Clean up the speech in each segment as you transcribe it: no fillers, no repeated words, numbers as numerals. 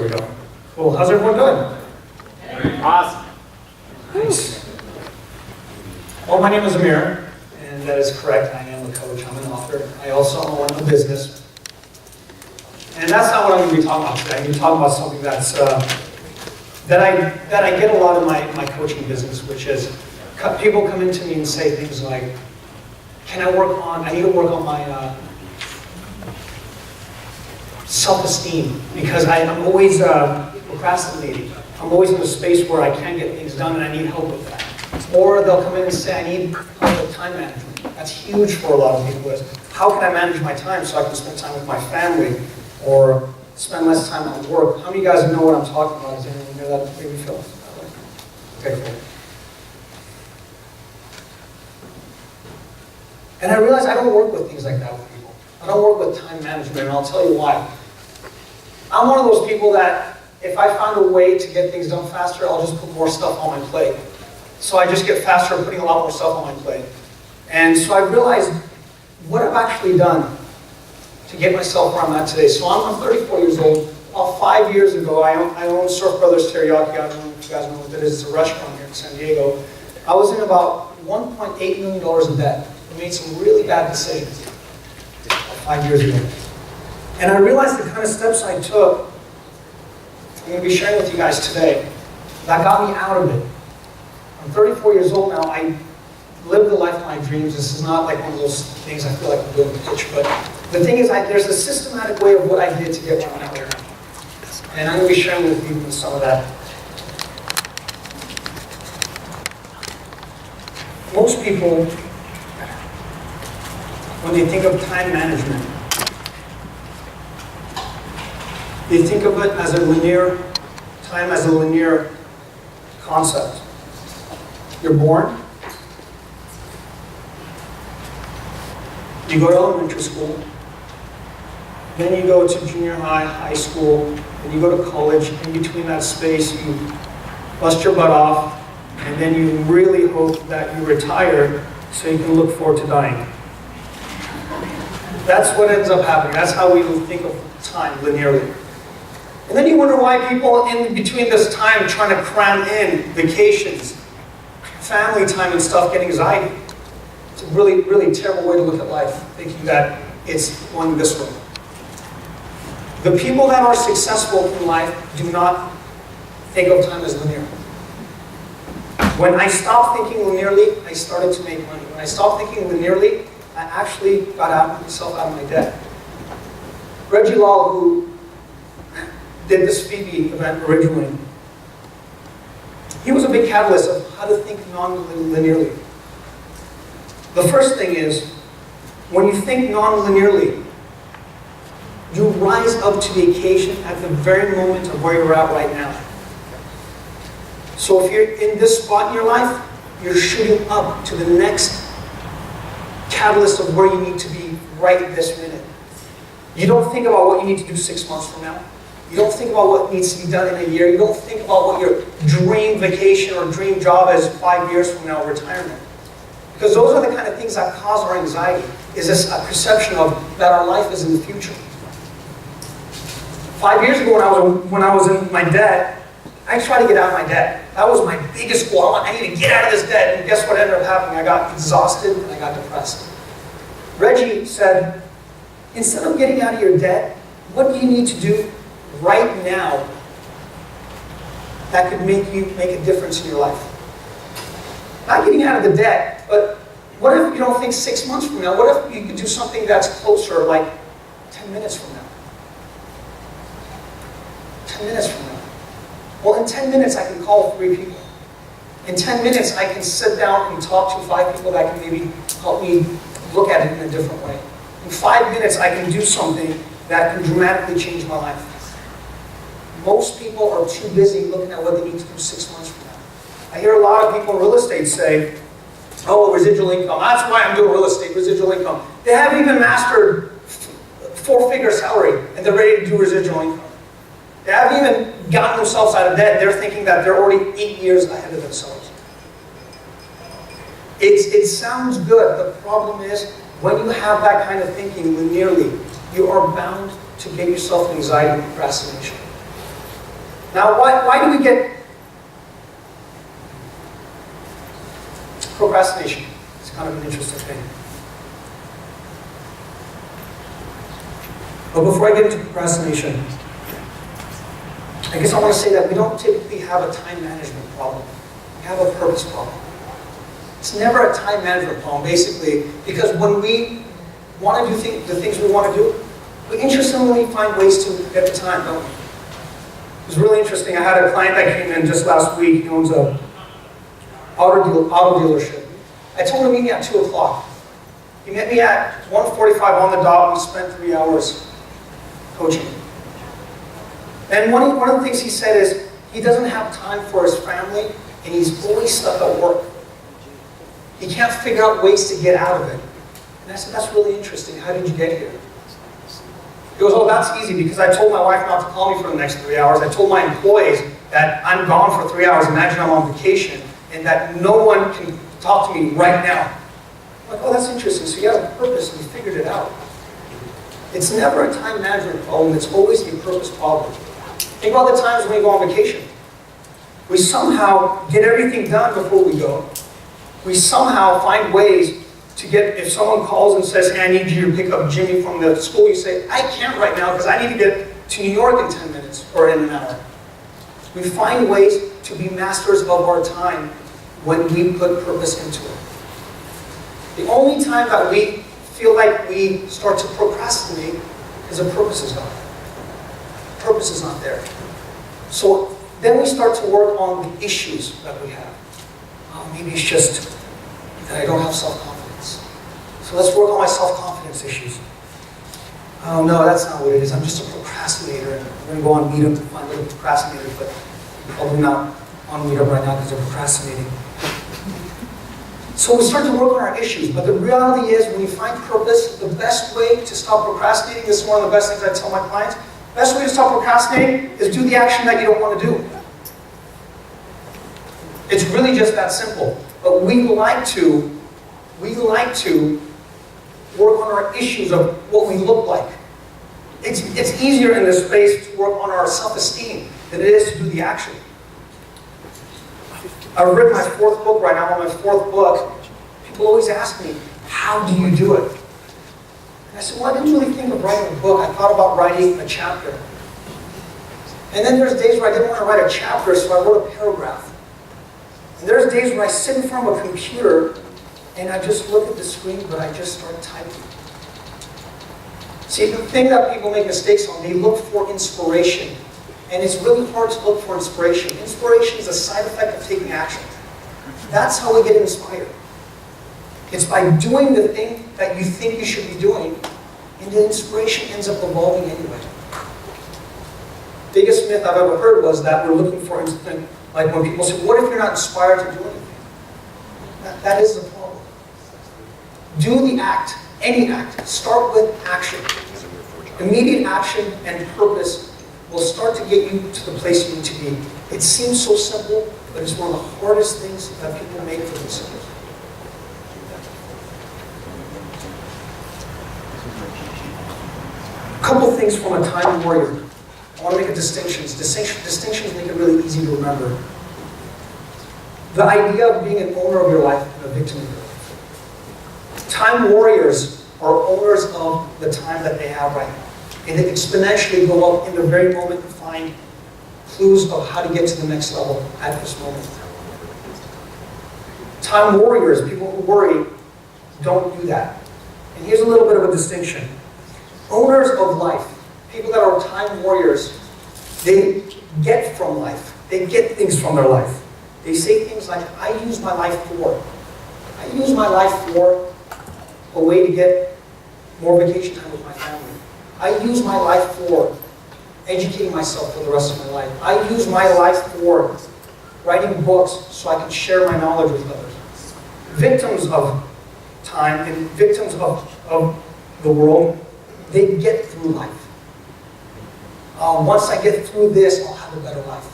There we go. Cool. How's everyone doing? Awesome. Nice. Well, my name is Amir, and that is correct. I am a coach. I'm an author. I also own a business. And that's not what I'm going to be talking about today. I'm going to be talking about something that's that I get a lot in my coaching business, which is people come into me and say things like, I need to work on my self-esteem, because I'm always procrastinating. I'm always in a space where I can't get things done and I need help with that. Or they'll come in and say, I need help with time management. That's huge for a lot of people. Is how can I manage my time so I can spend time with my family or spend less time at work? How many of you guys know what I'm talking about? Is anyone hear that? Maybe Phil? Okay, cool. And I realize I don't work with things like that with people. I don't work with time management, and I'll tell you why. I'm one of those people that if I find a way to get things done faster, I'll just put more stuff on my plate. So I just get faster at putting a lot more stuff on my plate. And so I realized what I've actually done to get myself where I'm at today. So I'm 34 years old. About 5 years ago, I owned Surf Brothers Teriyaki. I don't know if you guys know what that is. It's a restaurant here in San Diego. I was in about $1.8 million in debt. I made some really bad decisions 5 years ago. And I realized the kind of steps I took, I'm going to be sharing with you guys today, that got me out of it. I'm 34 years old now. I live the life of my dreams. This is not like one of those things I feel like I'm doing a pitch, but the thing is, there's a systematic way of what I did to get where I'm at right now. And I'm going to be sharing with you some of that. Most people, when they think of time management, they think of it as time as a linear concept. You're born, you go to elementary school, then you go to junior high, high school, and you go to college. In between that space, you bust your butt off, and then you really hope that you retire so you can look forward to dying. That's what ends up happening. That's how we think of time linearly. And then you wonder why people in between this time trying to cram in vacations, family time and stuff, get anxiety. It's a really, really terrible way to look at life, thinking that it's going this way. The people that are successful in life do not think of time as linear. When I stopped thinking linearly, I started to make money. When I stopped thinking linearly, I actually got myself out of my debt. Reggie Law, who did this Phoebe event originally, he was a big catalyst of how to think non-linearly. The first thing is, when you think non-linearly, you rise up to the occasion at the very moment of where you're at right now. So if you're in this spot in your life, you're shooting up to the next catalyst of where you need to be right this minute. You don't think about what you need to do 6 months from now. You don't think about what needs to be done in a year. You don't think about what your dream vacation or dream job is 5 years from now, retirement. Because those are the kind of things that cause our anxiety, is this a perception of that our life is in the future. 5 years ago when I was in my debt, I tried to get out of my debt. That was my biggest goal. I need to get out of this debt. And guess what ended up happening? I got exhausted and I got depressed. Reggie said, instead of getting out of your debt, what do you need to do right now that could make a difference in your life? Not getting out of the debt, but what if you don't think 6 months from now? What if you could do something that's closer, like 10 minutes from now? 10 minutes from now. Well, in 10 minutes, I can call 3 people. In 10 minutes, I can sit down and talk to 5 people that can maybe help me look at it in a different way. In 5 minutes, I can do something that can dramatically change my life. Most people are too busy looking at what they need to do 6 months from now. I hear a lot of people in real estate say, oh, residual income. That's why I'm doing real estate, residual income. They haven't even mastered 4-figure salary, and they're ready to do residual income. They haven't even gotten themselves out of debt. They're thinking that they're already 8 years ahead of themselves. It sounds good. The problem is, when you have that kind of thinking linearly, you are bound to get yourself anxiety and procrastination. Now, why do we get procrastination? It's kind of an interesting thing. But before I get into procrastination, I guess I want to say that we don't typically have a time management problem. We have a purpose problem. It's never a time management problem, basically, because when we want to do the things we want to do, we interestingly find ways to get the time, don't we? It was really interesting. I had a client that came in just last week. He owns a auto dealership. I told him to meet me at 2 o'clock. He met me at 1:45 on the dot. We spent 3 hours coaching. And one of the things he said is he doesn't have time for his family, and he's always stuck at work. He can't figure out ways to get out of it. And I said, that's really interesting. How did you get here? He goes, oh, that's easy because I told my wife not to call me for the next 3 hours. I told my employees that I'm gone for 3 hours. Imagine I'm on vacation and that no one can talk to me right now. I'm like, oh, that's interesting. So you have a purpose and you figured it out. It's never a time management problem. It's always a purpose problem. Think about the times when we go on vacation. We somehow get everything done before we go. We somehow find ways to get, if someone calls and says, hey, I need you to pick up Jimmy from the school, you say, I can't right now because I need to get to New York in 10 minutes or in an hour. We find ways to be masters of our time when we put purpose into it. The only time that we feel like we start to procrastinate is a purpose is gone. Purpose is not there. So then we start to work on the issues that we have. Maybe it's just that I don't have self-confidence. So let's work on my self-confidence issues. Oh no, that's not what it is. I'm just a procrastinator. And I'm going to go on Meetup to find little procrastinators, but probably not on Meetup right now because they're procrastinating. So we start to work on our issues, but the reality is when you find purpose, the best way to stop procrastinating, this is one of the best things I tell my clients, the best way to stop procrastinating is do the action that you don't want to do. It's really just that simple. But we like to work on our issues of what we look like. It's easier in this space to work on our self-esteem than it is to do the action. I've written my 4th book right now. I'm on my 4th book. People always ask me, how do you do it? And I said, well, I didn't really think of writing a book. I thought about writing a chapter. And then there's days where I didn't want to write a chapter, so I wrote a paragraph. And there's days when I sit in front of a computer and I just look at the screen, but I just start typing. See, the thing that people make mistakes on, they look for inspiration. And it's really hard to look for inspiration. Inspiration is a side effect of taking action. That's how we get inspired. It's by doing the thing that you think you should be doing, and the inspiration ends up evolving anyway. The biggest myth I've ever heard was that we're looking for instant. Like when people say, what if you're not inspired to do anything? That is the problem. Do the act, any act. Start with action. Immediate action and purpose will start to get you to the place you need to be. It seems so simple, but it's one of the hardest things that people make for themselves. A couple things from a time warrior. I want to make a distinction. Distinctions make it really easy to remember. The idea of being an owner of your life and a victim of your life. Time warriors are owners of the time that they have right now. And they exponentially go up in the very moment to find clues of how to get to the next level at this moment. Time warriors, people who worry, don't do that. And here's a little bit of a distinction. Owners of life, people that are time warriors, they get from life. They get things from their life. They say things like, I use my life for. I use my life for a way to get more vacation time with my family. I use my life for educating myself for the rest of my life. I use my life for writing books so I can share my knowledge with others. Victims of time and victims of the world, they get through life. Once I get through this, I'll have a better life.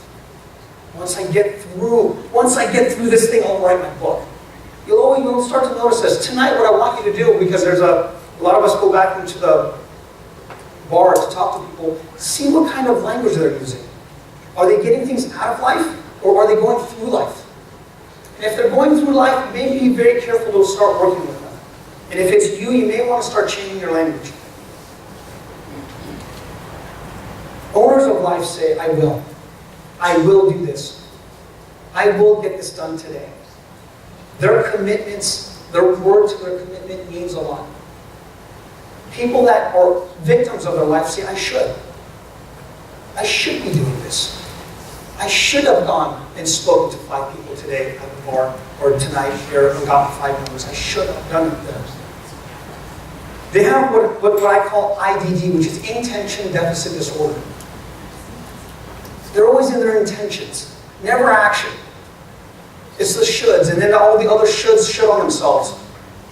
Once I get through this thing, I'll write my book. You'll start to notice this. Tonight, what I want you to do, because there's a lot of us go back into the bar to talk to people, see what kind of language they're using. Are they getting things out of life, or are they going through life? And if they're going through life, maybe be very careful to start working with them. And if it's you, you may want to start changing your language. Owners of life say, I will. I will do this. I will get this done today. Their commitments, their word to their commitment means a lot. People that are victims of their life say, I should. I should be doing this. I should have gone and spoken to 5 people today at the bar, or tonight here, and gotten 5 numbers. I should have done it then. They have what I call IDD, which is intention deficit disorder. They're always in their intentions, never action. It's the shoulds, and then all the other shoulds should on themselves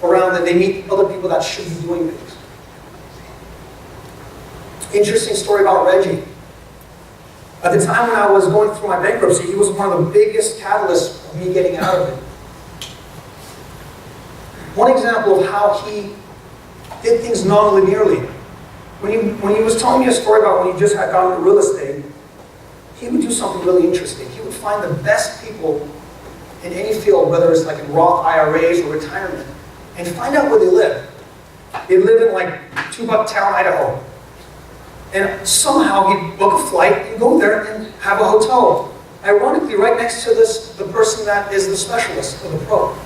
around that they meet other people that should be doing things. Interesting story about Reggie. At the time when I was going through my bankruptcy, he was one of the biggest catalysts of me getting out of it. One example of how he did things non-linearly. When he was telling me a story about when he just had gone into real estate, he would do something really interesting. He would find the best people in any field, whether it's like in Roth IRAs or retirement, and find out where they live. They live in like Tubucktown, Idaho. And somehow he'd book a flight and go there and have a hotel. Ironically, right next to the person that is the specialist or the pro.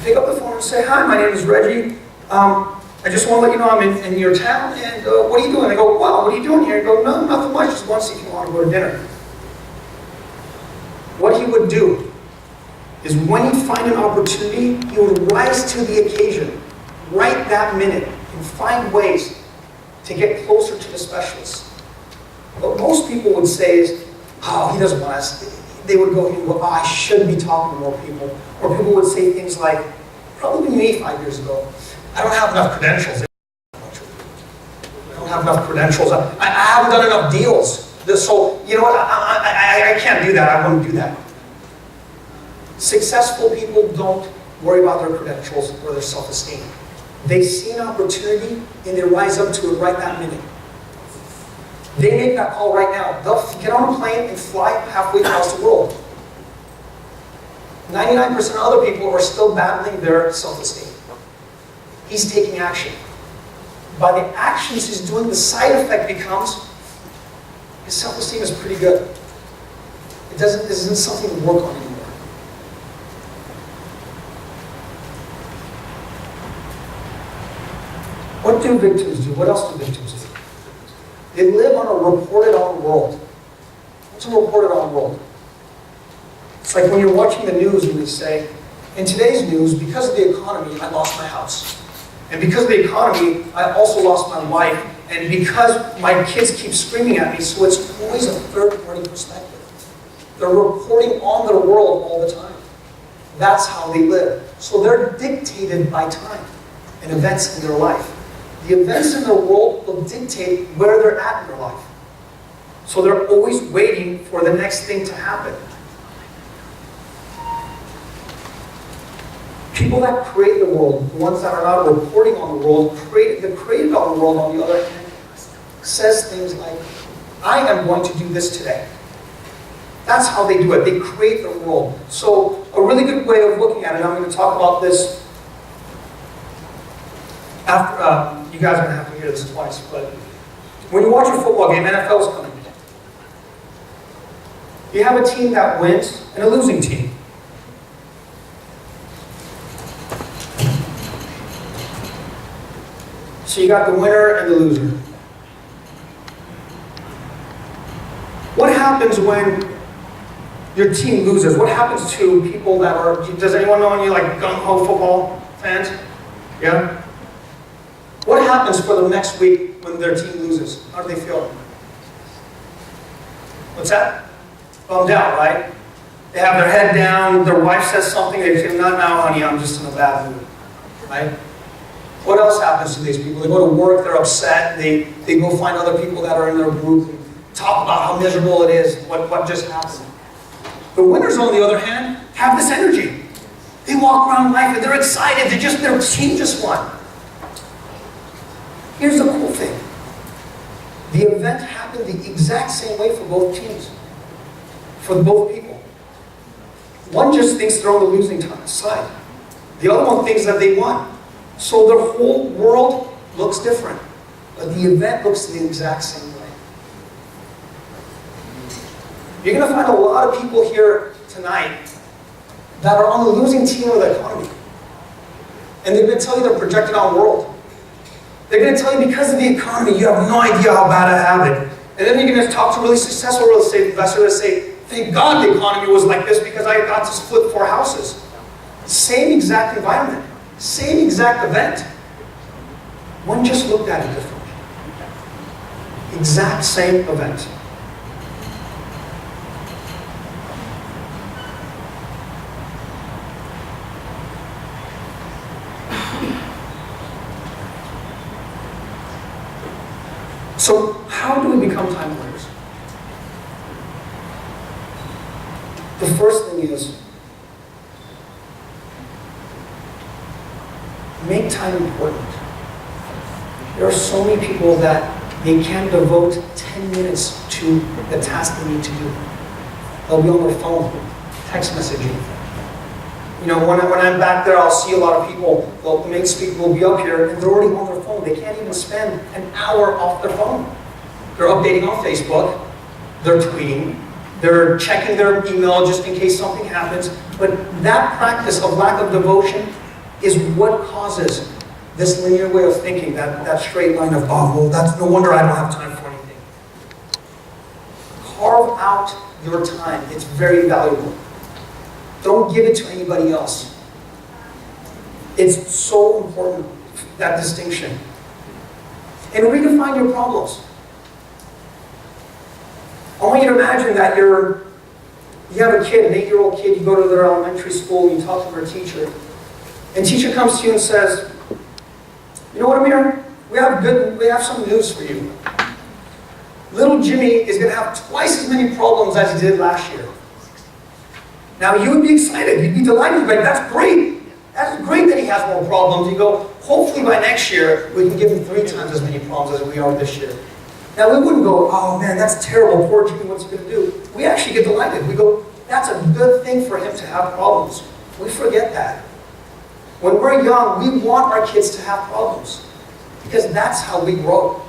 Pick up the phone and say, hi, my name is Reggie. I just want to let you know I'm in your town, and what are you doing? I go, wow, what are you doing here? I go, no, nothing much, just want to see if you want to go to dinner. What he would do is when he'd find an opportunity, he would rise to the occasion, right that minute, and find ways to get closer to the specialist. What most people would say is, oh, he doesn't want us. They would go, oh, I should be talking to more people. Or people would say things like, probably me 5 years ago, I don't have enough credentials. I don't have enough credentials. I haven't done enough deals. So, you know what, I can't do that. I wouldn't do that. Successful people don't worry about their credentials or their self-esteem. They see an opportunity and they rise up to it right that minute. They make that call right now. They'll get on a plane and fly halfway across the world. 99% of other people are still battling their self-esteem. He's taking action. By the actions he's doing, the side effect becomes his self-esteem is pretty good. It isn't something to work on anymore. What do victims do? What else do victims do? They live on a reported-on world. What's a reported-on world? It's like when you're watching the news and they say, in today's news, because of the economy, I lost my house. And because of the economy, I also lost my wife. And because my kids keep screaming at me, so it's always a third-party perspective. They're reporting on their world all the time. That's how they live. So they're dictated by time and events in their life. The events in their world will dictate where they're at in their life. So they're always waiting for the next thing to happen. People that create the world, the ones that are not reporting on the world, the created on the world, on the other hand, says things like, I am going to do this today. That's how they do it. They create the world. So a really good way of looking at it, I'm going to talk about this after, you guys are going to have to hear this twice, but when you watch a football game, NFL's coming. You have a team that wins and a losing team. So you got the winner and the loser. What happens when your team loses? What happens to people that are, does anyone know any like gung-ho football fans? Yeah? What happens for the next week when their team loses? How do they feel? What's that? Bummed out, right? They have their head down, their wife says something, they say, not now, honey, I'm just in a bad mood. Right? What else happens to these people? They go to work, they're upset, they go find other people that are in their group and talk about how miserable it is, what just happened. The winners, on the other hand, have this energy. They walk around life and they're excited, their team just won. Here's the cool thing. The event happened the exact same way for both teams. for both people. One just thinks they're on the losing side. The other one thinks that they won. So their whole world looks different. But the event looks the exact same way. You're going to find a lot of people here tonight that are on the losing team of the economy. And they're going to tell you their projected out world. They're going to tell you because of the economy, you have no idea how bad I have it. And then you're going to talk to really successful real estate investors that say, thank God the economy was like this because I got to flip 4 houses. Same exact environment. Same exact event. One just looked at it differently. Exact same event. So, how do we become time warriors? The first thing is, make time important. There are so many people that they can't devote 10 minutes to the task they need to do. They'll be on their phone, text messaging. You know, when I'm back there, I'll see a lot of people, the main speaker will be up here, and they're already on their phone. They can't even spend an hour off their phone. They're updating on Facebook, they're tweeting, they're checking their email just in case something happens. But that practice of lack of devotion is what causes this linear way of thinking, that straight line of, oh, well, that's no wonder I don't have time for anything. Carve out your time. It's very valuable. Don't give it to anybody else. It's so important, that distinction. And redefine your problems. I want you to imagine that you have a kid, an 8-year-old kid, you go to their elementary school, you talk to their teacher, and teacher comes to you and says, you know what, Amir? We have some news for you. Little Jimmy is going to have twice as many problems as he did last year. Now, you would be excited. You'd be delighted. You'd be like, that's great. That's great that he has more problems. You go, hopefully by next year, we can give him 3 times as many problems as we are this year. Now, we wouldn't go, oh man, that's terrible. Poor Jimmy, what's he going to do? We actually get delighted. We go, that's a good thing for him to have problems. We forget that. When we're young, we want our kids to have problems because that's how we grow.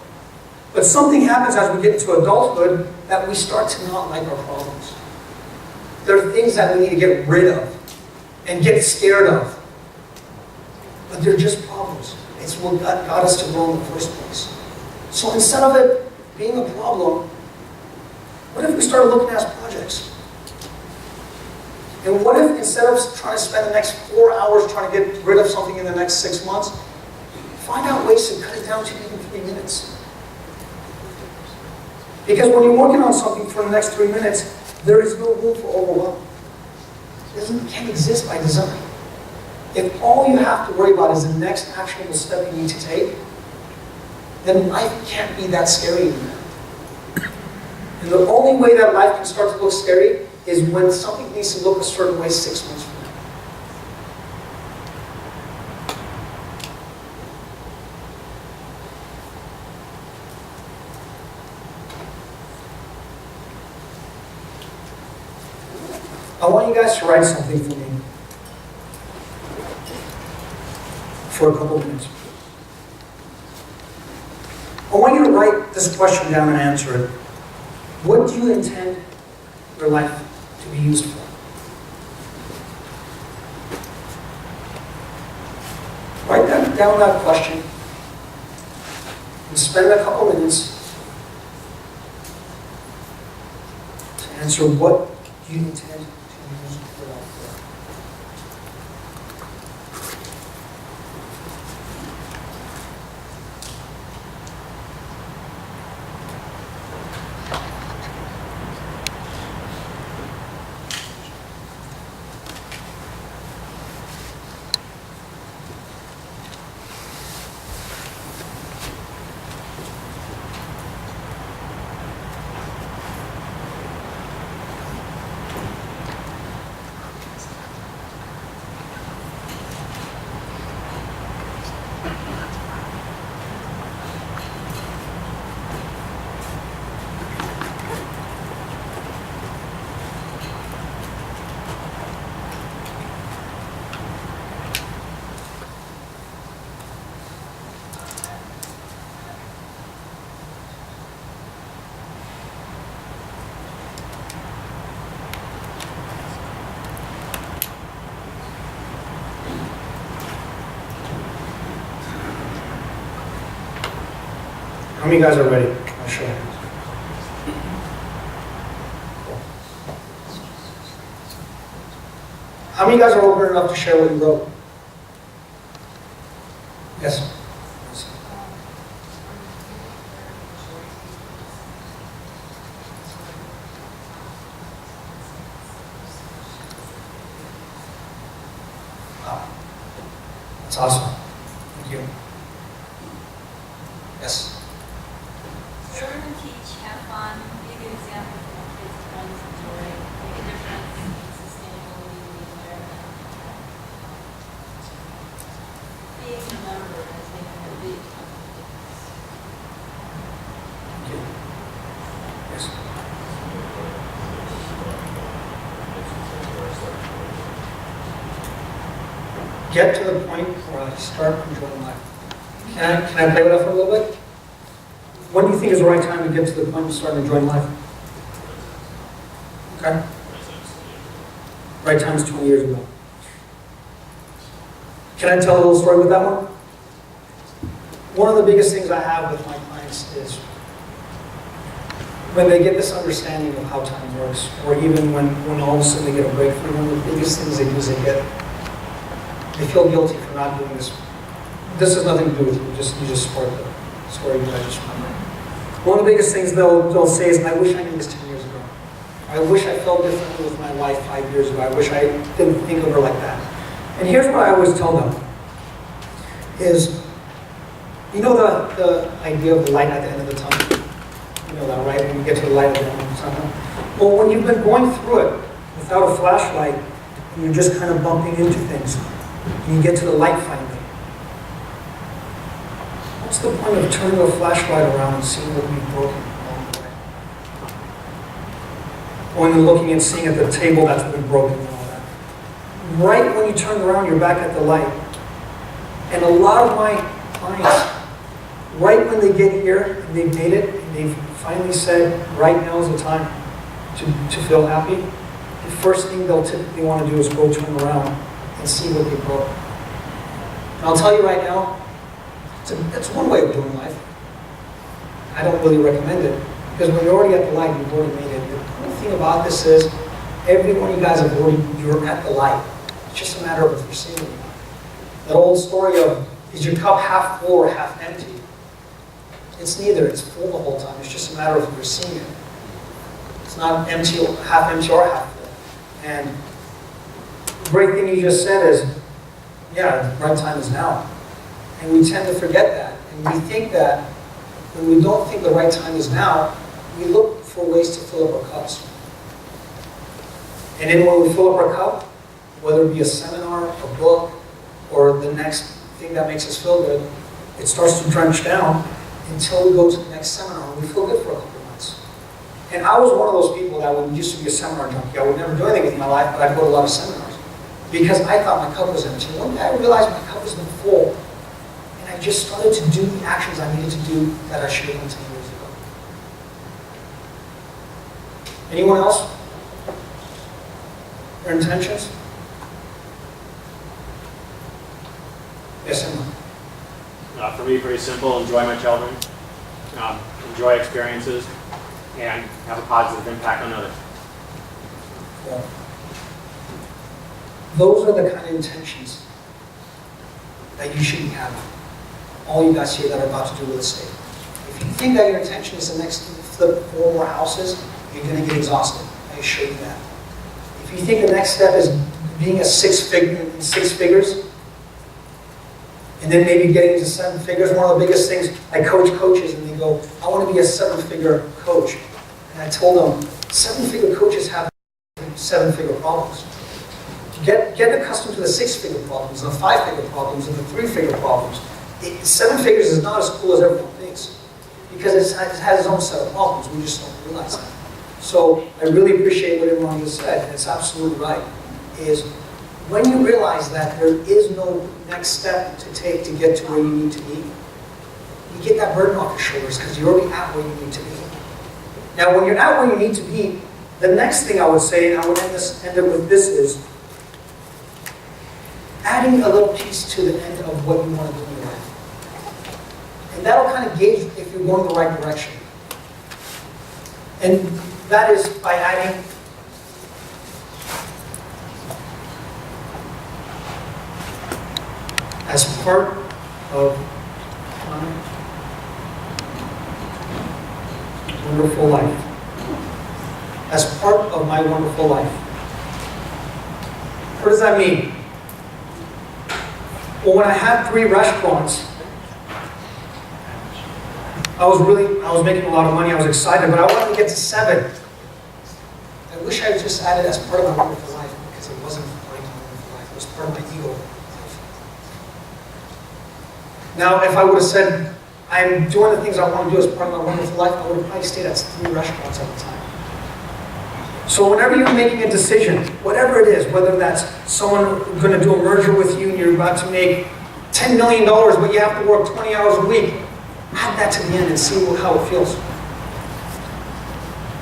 But something happens as we get into adulthood that we start to not like our problems. There are things that we need to get rid of and get scared of. But they're just problems. It's what got us to grow in the first place. So instead of it being a problem, what if we started looking at it as projects? And what if instead of trying to spend the next 4 hours trying to get rid of something in the next 6 months, find out ways to cut it down to even 3 minutes? Because when you're working on something for the next 3 minutes, there is no room for overwhelm. It can't exist by design. If all you have to worry about is the next actionable step you need to take, then life can't be that scary anymore. And the only way that life can start to look scary is when something needs to look a certain way 6 months from now. I want you guys to write something for me for a couple minutes. I want you to write this question down and answer it. What do you intend your life to be used for? Write down that question and spend a couple minutes to answer what you intend to use your life for. How many guys are ready? I'll show you. How many guys are open enough to share what you wrote? Yes. Wow. That's awesome. Thank you. Yes. Learn and teach, have fun, be a good example for my kids, friends, enjoy, make a difference in sustainability in the environment. Being a member is making a big difference. Thank you. Yes. Get to the point where I start enjoying life. Can I play with that for a little bit? When do you think is the right time to get to the point of starting enjoying life? Okay. Right time is 20 years ago. Can I tell a little story with that one? One of the biggest things I have with my clients is when they get this understanding of how time works, or even when all of a sudden they get a breakthrough, one of the biggest things they do is they feel guilty for not doing this. This has nothing to do with you, you just sparked the story that I just remembered. One of the biggest things they'll say is, I wish I knew this 10 years ago. I wish I felt differently with my wife 5 years ago. I wish I didn't think of her like that. And here's what I always tell them, is, you know the idea of the light at the end of the tunnel? You know that, right? When you get to the light at the end of the tunnel. Well, when you've been going through it without a flashlight, and you're just kind of bumping into things, and you get to the light finally, what's the point of turning a flashlight around and seeing what we've broken along the way? Going and looking and seeing at the table that's been broken and all that. Right when you turn around, you're back at the light. And a lot of my clients, right when they get here and they've made it, and they've finally said, right now is the time to feel happy, the first thing they'll typically want to do is go turn around and see what they broke. And I'll tell you right now, it's one way of doing life. I don't really recommend it, because when you're already at the light, you've already made it. The cool thing about this is, every one of you guys you're at the light. It's just a matter of if you're seeing it or not. That old story of, is your cup half full or half empty? It's neither, it's full the whole time. It's just a matter of if you're seeing it. It's not empty, half full. And the great thing you just said is, yeah, the right time is now. And we tend to forget that. And we think that when we don't think the right time is now, we look for ways to fill up our cups. And then when we fill up our cup, whether it be a seminar, a book, or the next thing that makes us feel good, it starts to drench down until we go to the next seminar and we feel good for a couple of months. And I was one of those people that used to be a seminar junkie. I would never do anything with my life, but I'd go to a lot of seminars because I thought my cup was empty. One day I realized my cup was full. I just started to do the actions I needed to do that I should have done 10 years ago. Anyone else? Their intentions? Yes, Emma. For me, pretty simple. Enjoy my children, enjoy experiences, and have a positive impact on others. Yeah. Those are the kind of intentions that you should be having. All you guys here that are about to do real estate. If you think that your intention is the next to flip 4 more houses, you're going to get exhausted. I assure you that. If you think the next step is being a six figures, and then maybe getting to 7 figures, one of the biggest things, I coach coaches and they go, I want to be a 7-figure coach. And I told them, 7-figure coaches have 7-figure problems. Get accustomed to the 6-figure problems, the 5-figure problems, and the 3-figure problems. 7 figures is not as cool as everyone thinks, because it has its own set of problems. We just don't realize that. So I really appreciate what everyone just said, and it's absolutely right, is when you realize that there is no next step to take to get to where you need to be, you get that burden off your shoulders because you're already at where you need to be. Now, when you're at where you need to be, the next thing I would say, and I would end it with this, is adding a little piece to the end of what you want to do in your life. And And that'll kind of gauge if you're going the right direction. And that is by adding as part of my wonderful life. As part of my wonderful life. What does that mean? Well, when I had 3 restaurants, I was making a lot of money, I was excited, but I wanted to get to 7. I wish I had just added as part of my wonderful life, because it wasn't part of my wonderful life, it was part of my ego life. Now, if I would have said, I'm doing the things I want to do as part of my wonderful life, I would have probably stayed at 3 restaurants at the time. So whenever you're making a decision, whatever it is, whether that's someone going to do a merger with you and you're about to make $10 million, but you have to work 20 hours a week, add that to the end and see how it feels.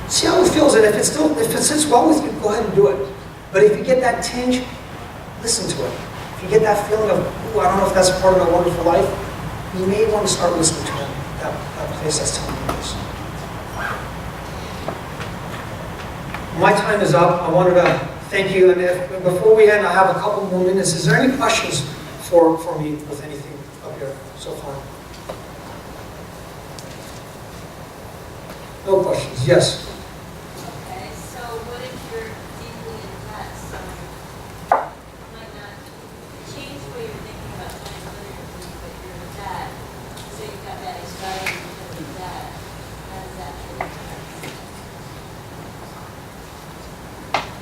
See how it feels, and if it sits well with you, go ahead and do it. But if you get that tinge, listen to it. If you get that feeling of, ooh, I don't know if that's part of my wonderful life, you may want to start listening to that place that's telling you this. My time is up. I wanted to thank you, and before we end, I have a couple more minutes. Is there any questions for me with anything up here so far? No questions. Yes. Okay, so what if you're deeply in debt? So you might not change the way you're thinking about money, but you're in debt. So you've got that anxiety because of that. How does that affect?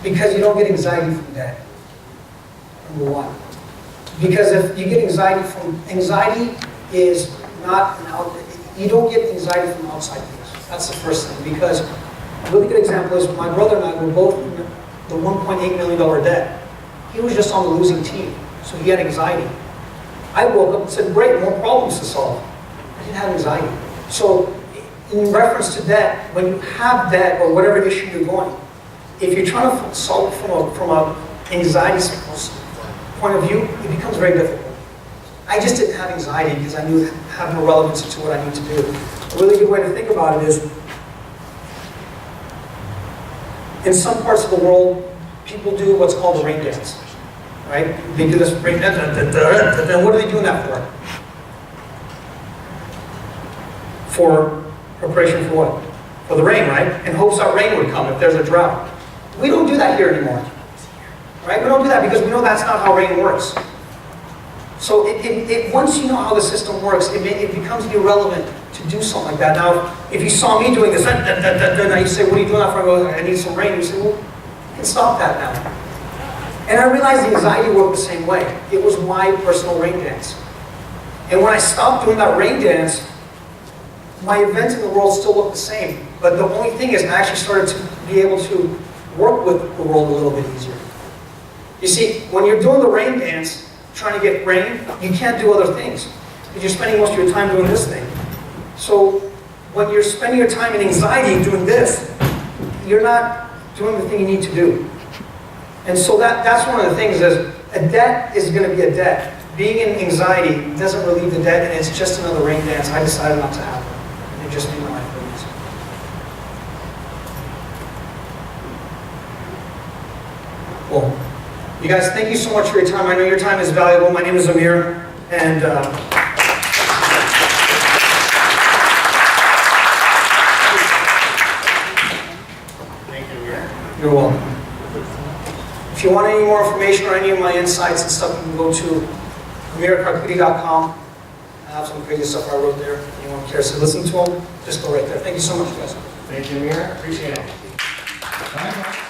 Because you don't get anxiety from debt. Number one. Because if you get anxiety is not an out. You don't get anxiety from outside things. That's the first thing. Because a really good example is my brother and I were both in the $1.8 million debt. He was just on the losing team, so he had anxiety. I woke up and said, great, more problems to solve. I didn't have anxiety. So in reference to debt, when you have debt or whatever issue you're going, if you're trying to solve it from an anxiety point of view, it becomes very difficult. I just didn't have anxiety because I knew it had no relevance to what I need to do. A really good way to think about it is, in some parts of the world, people do what's called the rain dance. Right? They do this rain dance, and what are they doing that for? For preparation for what? For the rain, right? In hopes that rain would come if there's a drought. We don't do that here anymore. Right? We don't do that because we know that's not how rain works. So once you know how the system works, it becomes irrelevant to do something like that. Now, if you saw me doing this, now you say, what are you doing that for? I go, I need some rain. You say, well, you can stop that now. And I realized the anxiety worked the same way. It was my personal rain dance. And when I stopped doing that rain dance, my events in the world still looked the same. But the only thing is I actually started to be able to work with the world a little bit easier. You see, when you're doing the rain dance, trying to get rain, you can't do other things. Because you're spending most of your time doing this thing. So when you're spending your time in anxiety doing this, you're not doing the thing you need to do. And so that's one of the things is, a debt is going to be a debt. Being in anxiety doesn't relieve the debt, and it's just another rain dance. I decided not to have it. And it just made my life very easy. Cool. You guys, thank you so much for your time. I know your time is valuable. My name is Amir, and Thank you, Amir. you're welcome. If you want any more information or any of my insights and stuff, you can go to amirkarkouti.com. I have some crazy stuff I wrote there. If anyone cares to listen to them, just go right there. Thank you so much, guys. Thank you, Amir. Appreciate it. Bye.